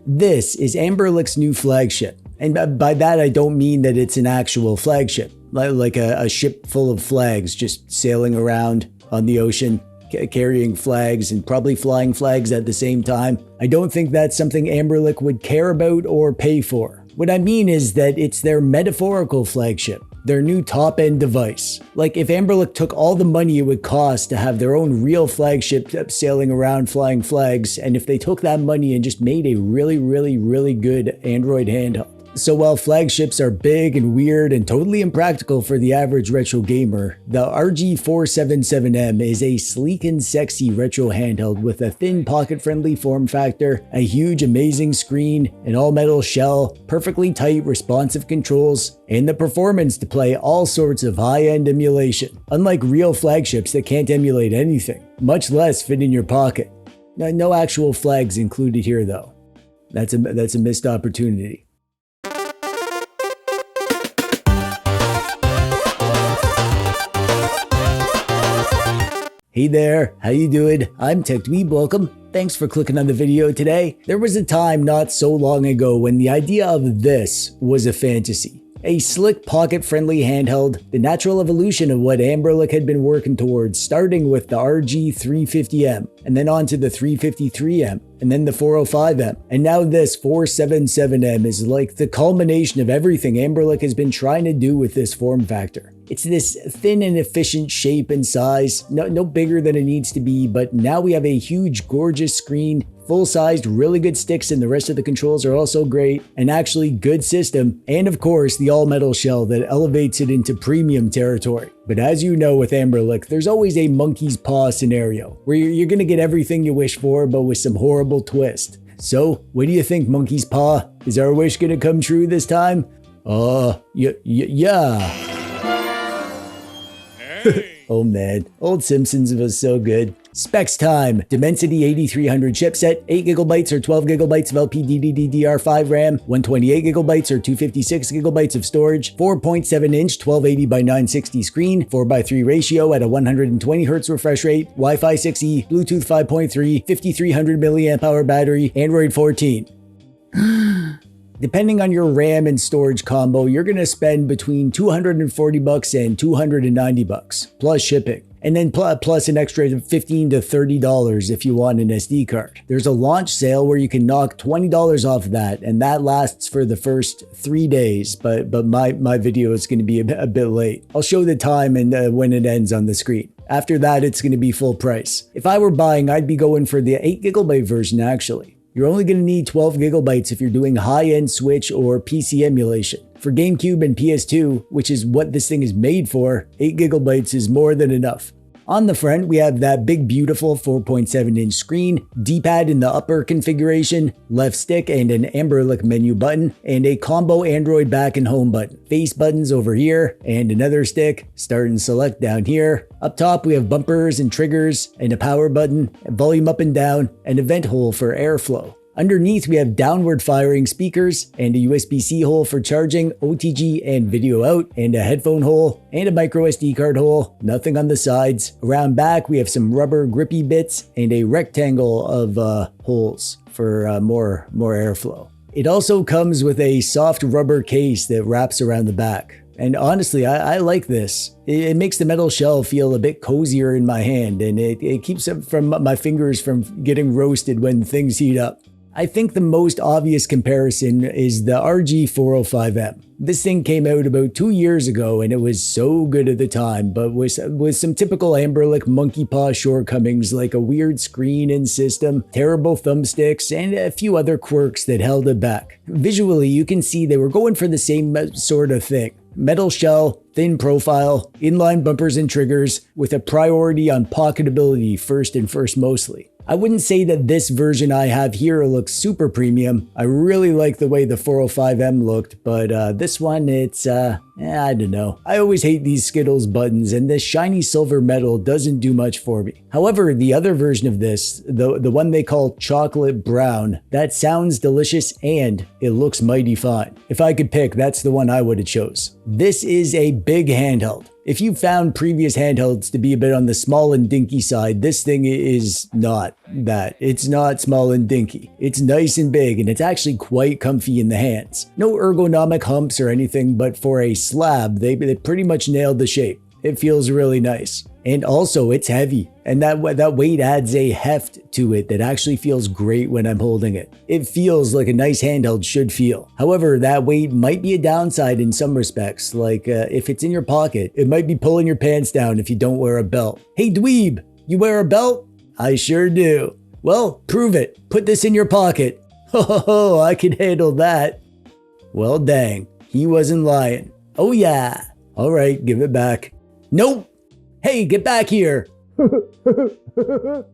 This is Amberlick's new flagship. And by that, I don't mean that it's an actual flagship, like a ship full of flags just sailing around on the ocean, carrying flags and probably flying flags at the same time. I don't think that's something Amberlick would care about or pay for. What I mean is that it's their metaphorical flagship, their new top-end device. Like if Amberlick took all the money it would cost to have their own real flagship sailing around flying flags, and if they took that money and just made a really good Android handheld. So while flagships are big and weird and totally impractical for the average retro gamer, the RG477M is a sleek and sexy retro handheld with a thin pocket-friendly form factor, a huge amazing screen, an all-metal shell, perfectly tight responsive controls, and the performance to play all sorts of high-end emulation. Unlike real flagships that can't emulate anything, much less fit in your pocket. No actual flags included here though. That's a missed opportunity. Hey there, how you doing? I'm TechDweeb, welcome. Thanks for clicking on the video today. There was a time not so long ago when the idea of this was a fantasy. A slick pocket-friendly handheld, the natural evolution of what Amberlick had been working towards, starting with the RG350M, and then on to the 353M, and then the 405M, and now this 477M is like the culmination of everything Amberlick has been trying to do with this form factor. It's this thin and efficient shape and size, no bigger than it needs to be, but now we have a huge, gorgeous screen, full-sized, really good sticks, and the rest of the controls are also great, an actually good system, and of course the all-metal shell that elevates it into premium territory. But as you know with Amberlick, there's always a monkey's paw scenario, where you're gonna get everything you wish for, but with some horrible twist. So, what do you think, monkey's paw? Is our wish gonna come true this time? Yeah. Oh man, old Simpsons was so good. Specs time. Dimensity 8300 chipset, 8GB or 12GB of LPDDR5 RAM, 128GB or 256GB of storage, 4.7-inch 1280x960 screen, 4:3 ratio at a 120Hz refresh rate, Wi-Fi 6E, Bluetooth 5.3, 5300 mAh battery, Android 14. Depending on your RAM and storage combo, you're gonna spend between $240 and $290 plus shipping. And then plus an extra $15 to $30 if you want an SD card. There's a launch sale where you can knock $20 off that, and that lasts for the first 3 days, but my video is gonna be a bit late. I'll show the time and when it ends on the screen. After that, it's gonna be full price. If I were buying, I'd be going for the 8GB version actually. You're only going to need 12GB if you're doing high-end Switch or PC emulation. For Gamecube and PS2, which is what this thing is made for, 8GB is more than enough. On the front, we have that big beautiful 4.7-inch screen, D-pad in the upper configuration, left stick and an Amberlick menu button, and a combo Android back and home button. Face buttons over here, and another stick, start and select down here. Up top, we have bumpers and triggers, and a power button, volume up and down, and a vent hole for airflow. Underneath, we have downward firing speakers and a USB-C hole for charging, OTG and video out, and a headphone hole, and a micro SD card hole, nothing on the sides. Around back, we have some rubber grippy bits and a rectangle of holes for more airflow. It also comes with a soft rubber case that wraps around the back. And honestly, I like this. It makes the metal shell feel a bit cozier in my hand, and it keeps it from my fingers from getting roasted when things heat up. I think the most obvious comparison is the RG405M. This thing came out about 2 years ago and it was so good at the time, but with some typical Amberlick monkey paw shortcomings like a weird screen and system, terrible thumbsticks, and a few other quirks that held it back. Visually, you can see they were going for the same sort of thing. Metal shell, thin profile, inline bumpers and triggers, with a priority on pocketability first mostly. I wouldn't say that this version I have here looks super premium. I really like the way the 405M looked, but this one, it's, I don't know. I always hate these Skittles buttons, and this shiny silver metal doesn't do much for me. However, the other version of this, the one they call chocolate brown, that sounds delicious and it looks mighty fine. If I could pick, that's the one I would have chose. This is a big handheld. If you found previous handhelds to be a bit on the small and dinky side, this thing is not that. It's not small and dinky. It's nice and big, and it's actually quite comfy in the hands. No ergonomic humps or anything, but for a slab, they pretty much nailed the shape. It feels really nice. And also, it's heavy, and that weight adds a heft to it that actually feels great when I'm holding it. It feels like a nice handheld should feel. However, that weight might be a downside in some respects, like if it's in your pocket, it might be pulling your pants down if you don't wear a belt. Hey Dweeb, you wear a belt? I sure do. Well, prove it. Put this in your pocket. Ho ho ho, I can handle that. Well dang, he wasn't lying. Oh yeah. All right, give it back. Nope. Hey, get back here. The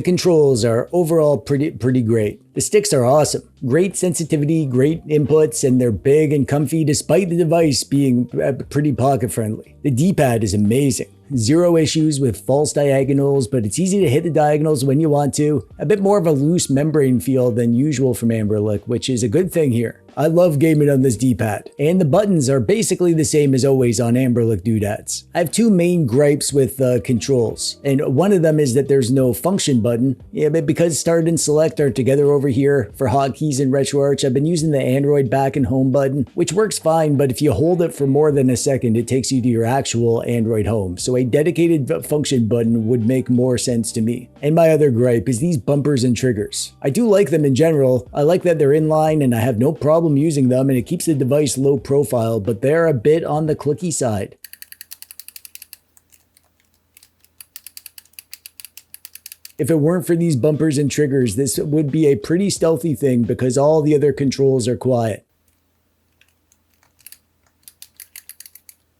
controls are overall pretty great. The sticks are awesome. Great sensitivity, great inputs, and they're big and comfy despite the device being pretty pocket friendly. The D-pad is amazing. Zero issues with false diagonals, but it's easy to hit the diagonals when you want to. A bit more of a loose membrane feel than usual from Amberlick, which is a good thing here. I love gaming on this D-pad, and the buttons are basically the same as always on Amberlick doodads. I have two main gripes with controls, and one of them is that there's no function button. Yeah, but because start and select are together over here for hotkeys in RetroArch, I've been using the Android back and home button, which works fine, but if you hold it for more than a second, it takes you to your actual Android home. So a dedicated function button would make more sense to me. And my other gripe is these bumpers and triggers. I do like them in general. I like that they're inline and I have no problem using them, and it keeps the device low profile, but they're a bit on the clicky side. If it weren't for these bumpers and triggers, this would be a pretty stealthy thing because all the other controls are quiet.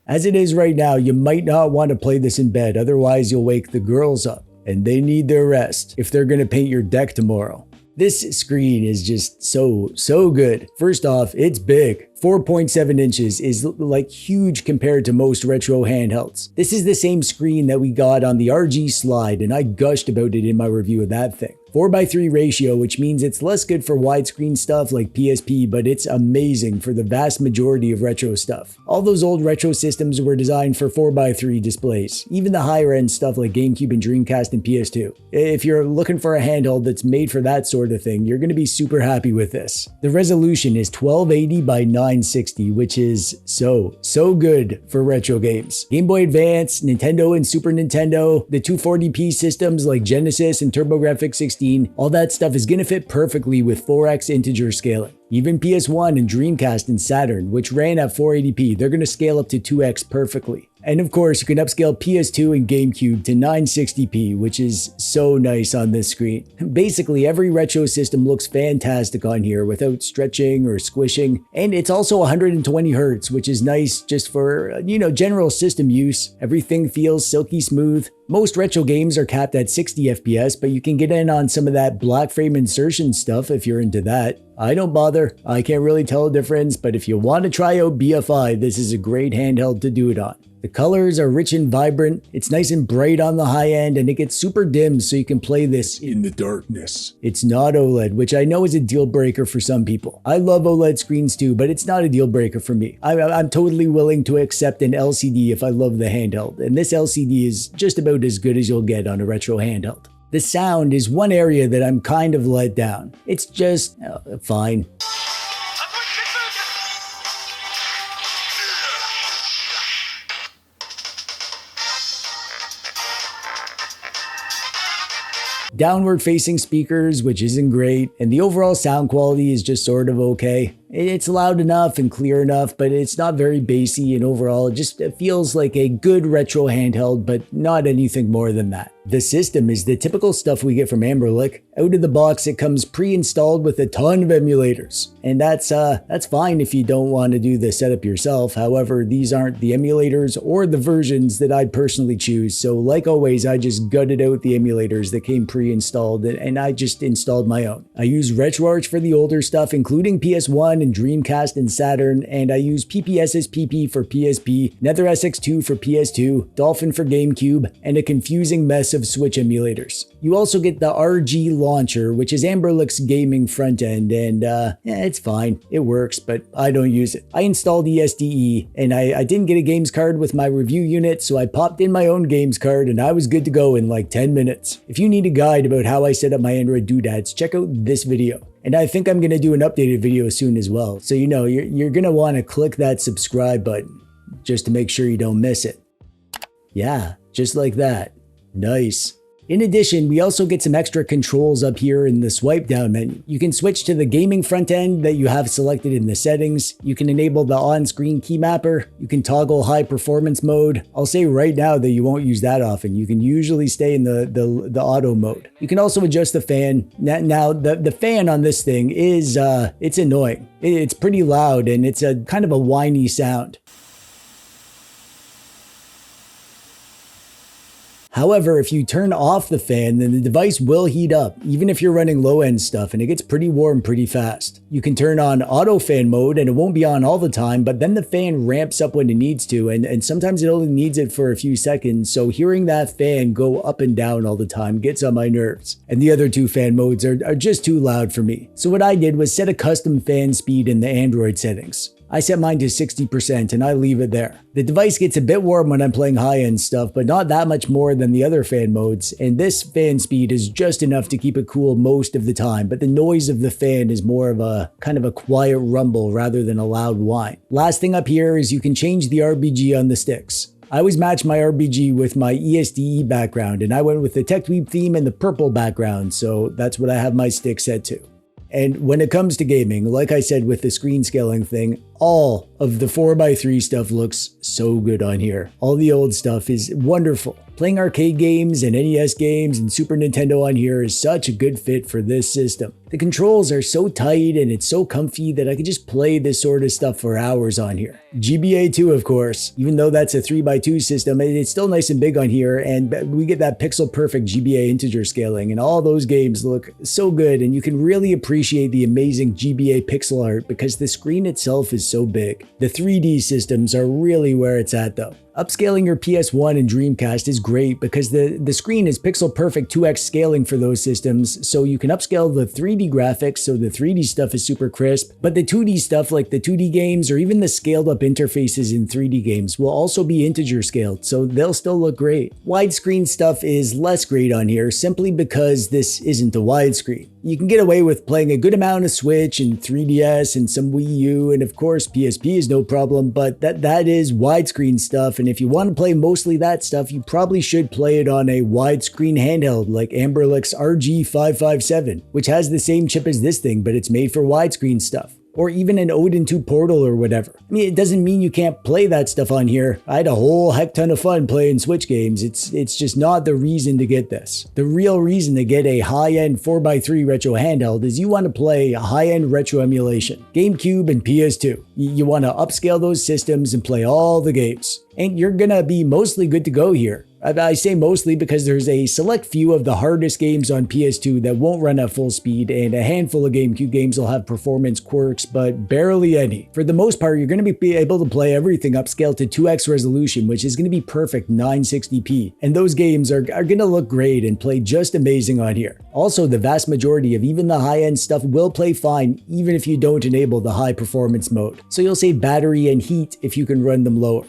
As it is right now, you might not want to play this in bed, otherwise you'll wake the girls up, and they need their rest if they're going to paint your deck tomorrow. This screen is just so good. First off, it's big. 4.7 inches is like huge compared to most retro handhelds. This is the same screen that we got on the RG slide, and I gushed about it in my review of that thing. 4:3 ratio, which means it's less good for widescreen stuff like PSP, but it's amazing for the vast majority of retro stuff. All those old retro systems were designed for 4:3 displays, even the higher end stuff like Gamecube and Dreamcast and PS2. If you're looking for a handheld that's made for that sort of thing, you're going to be super happy with this. The resolution is 1280 by 960, which is so good for retro games. Game Boy Advance, Nintendo and Super Nintendo, the 240p systems like Genesis and TurboGrafx 16, all that stuff is gonna fit perfectly with 4x integer scaling. Even PS1 and Dreamcast and Saturn, which ran at 480p, they're gonna scale up to 2x perfectly. And of course, you can upscale PS2 and GameCube to 960p, which is so nice on this screen. Basically, every retro system looks fantastic on here without stretching or squishing. And it's also 120 Hz, which is nice just for, general system use. Everything feels silky smooth. Most retro games are capped at 60 FPS, but you can get in on some of that black frame insertion stuff if you're into that. I don't bother. I can't really tell a difference, but if you want to try out BFI, this is a great handheld to do it on. The colors are rich and vibrant, it's nice and bright on the high end, and it gets super dim so you can play this in the darkness. It's not OLED, which I know is a deal breaker for some people. I love OLED screens too, but it's not a deal breaker for me. I'm totally willing to accept an LCD if I love the handheld, and this LCD is just about as good as you'll get on a retro handheld. The sound is one area that I'm kind of let down. It's just fine. Downward facing speakers, which isn't great, and the overall sound quality is just sort of okay. It's loud enough and clear enough, but it's not very bassy, and overall it feels like a good retro handheld, but not anything more than that. The system is the typical stuff we get from Amberlick. Out of the box, it comes pre-installed with a ton of emulators, and that's fine if you don't want to do the setup yourself. However, these aren't the emulators or the versions that I'd personally choose, so like always, I just gutted out the emulators that came pre-installed, and I just installed my own. I use RetroArch for the older stuff, including PS1 and Dreamcast and Saturn, and I use PPSSPP for PSP, NetherSX2 for PS2, Dolphin for GameCube, and a confusing mess of Switch emulators. You also get the RG launcher, which is Amberlick's gaming front end, and it's fine. It works, but I don't use it. I installed ESDE, and I didn't get a games card with my review unit, so I popped in my own games card, and I was good to go in like 10 minutes. If you need a guide about how I set up my Android doodads, check out this video. And I think I'm going to do an updated video soon as well, so you know, you're going to want to click that subscribe button just to make sure you don't miss it. Yeah, just like that. Nice. In addition, we also get some extra controls up here in the swipe down menu. You can switch to the gaming front end that you have selected in the settings. You can enable the on-screen key mapper. You can toggle high performance mode. I'll say right now that you won't use that often. You can usually stay in the auto mode. You can also adjust the fan. Now the fan on this thing is, it's annoying. It's pretty loud and it's a kind of a whiny sound. However, if you turn off the fan, then the device will heat up, even if you're running low-end stuff, and it gets pretty warm pretty fast. You can turn on auto fan mode, and it won't be on all the time, but then the fan ramps up when it needs to, and sometimes it only needs it for a few seconds, so hearing that fan go up and down all the time gets on my nerves. And the other two fan modes are just too loud for me. So what I did was set a custom fan speed in the Android settings. I set mine to 60% and I leave it there. The device gets a bit warm when I'm playing high-end stuff, but not that much more than the other fan modes, and this fan speed is just enough to keep it cool most of the time, but the noise of the fan is more of a kind of a quiet rumble rather than a loud whine. Last thing up here is you can change the RGB on the sticks. I always match my RGB with my ESDE background, and I went with the TechDweeb theme and the purple background, so that's what I have my stick set to. And when it comes to gaming, like I said with the screen scaling thing, all of the 4x3 stuff looks so good on here. All the old stuff is wonderful. Playing arcade games and NES games and Super Nintendo on here is such a good fit for this system. The controls are so tight and it's so comfy that I could just play this sort of stuff for hours on here. GBA 2, of course, even though that's a 3x2 system, it's still nice and big on here, and we get that pixel perfect GBA integer scaling, and all those games look so good, and you can really appreciate the amazing GBA pixel art because the screen itself is so big. The 3D systems are really where it's at though. Upscaling your PS1 and Dreamcast is great because the screen is pixel perfect 2x scaling for those systems, so you can upscale the 3D graphics so the 3D stuff is super crisp, but the 2D stuff like the 2D games or even the scaled up interfaces in 3D games will also be integer scaled, so they'll still look great. Widescreen stuff is less great on here simply because this isn't a widescreen. You can get away with playing a good amount of Switch and 3DS and some Wii U, and of course PSP is no problem, but that is widescreen stuff, and if you want to play mostly that stuff, you probably should play it on a widescreen handheld like Amberlick's RG477M, which has the same chip as this thing, but it's made for widescreen stuff. Or even an Odin 2 Portal or whatever. I mean, it doesn't mean you can't play that stuff on here. I had a whole heck ton of fun playing Switch games. It's just not the reason to get this. The real reason to get a high-end 4x3 retro handheld is you want to play a high-end retro emulation. Gamecube and PS2. You want to upscale those systems and play all the games. And you're gonna be mostly good to go here. I say mostly because there's a select few of the hardest games on PS2 that won't run at full speed, and a handful of GameCube games will have performance quirks, but barely any. For the most part, you're going to be able to play everything upscaled to 2x resolution, which is going to be perfect 960p, and those games are going to look great and play just amazing on here. Also, the vast majority of even the high-end stuff will play fine even if you don't enable the high performance mode, so you'll save battery and heat if you can run them lower.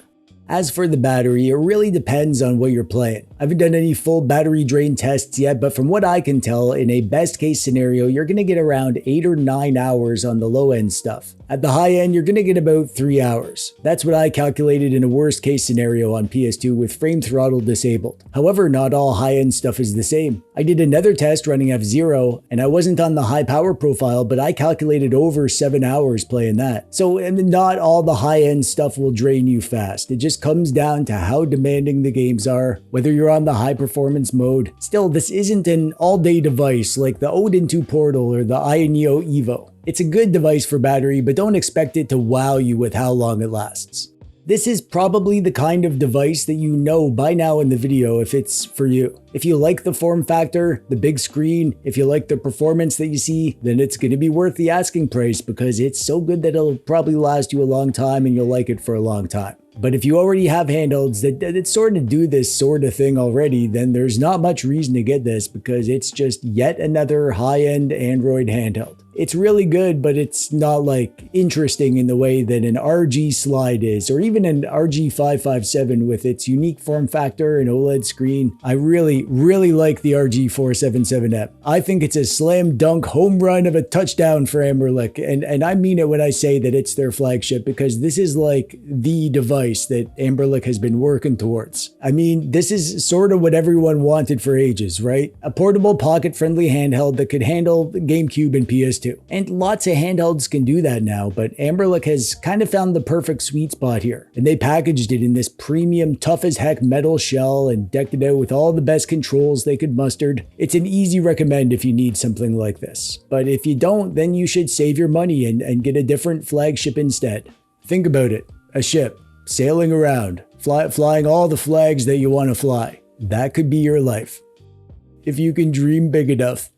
As for the battery, it really depends on what you're playing. I haven't done any full battery drain tests yet, but from what I can tell, in a best case scenario, you're going to get around 8 or 9 hours on the low end stuff. At the high end, you're going to get about 3 hours. That's what I calculated in a worst case scenario on PS2 with frame throttle disabled. However, not all high end stuff is the same. I did another test running F0, and I wasn't on the high power profile, but I calculated over 7 hours playing that. So not all the high end stuff will drain you fast. It just comes down to how demanding the games are, whether you're on the high performance mode. Still, this isn't an all-day device like the Odin 2 Portal or the Neo Evo. It's a good device for battery, but don't expect it to wow you with how long it lasts. This is probably the kind of device that you know by now in the video if it's for you. If you like the form factor, the big screen, if you like the performance that you see, then it's going to be worth the asking price because it's so good that it'll probably last you a long time and you'll like it for a long time. But if you already have handhelds that sort of do this sort of thing already, then there's not much reason to get this because it's just yet another high-end Android handheld. It's really good, but it's not like interesting in the way that an RG Slide is, or even an RG557 with its unique form factor and OLED screen. I really like the RG477M. I think it's a slam dunk home run of a touchdown for Amberlic, and I mean it when I say that it's their flagship because this is like the device that Amberlic has been working towards. I mean, this is sort of what everyone wanted for ages, right? A portable pocket-friendly handheld that could handle Gamecube and PS2. And lots of handhelds can do that now, but Amberlic has kind of found the perfect sweet spot here. And they packaged it in this premium tough as heck metal shell and decked it out with all the best controls they could mustered. It's an easy recommend if you need something like this. But if you don't, then you should save your money and get a different flagship instead. Think about it. A ship sailing around, flying all the flags that you want to fly. That could be your life. If you can dream big enough.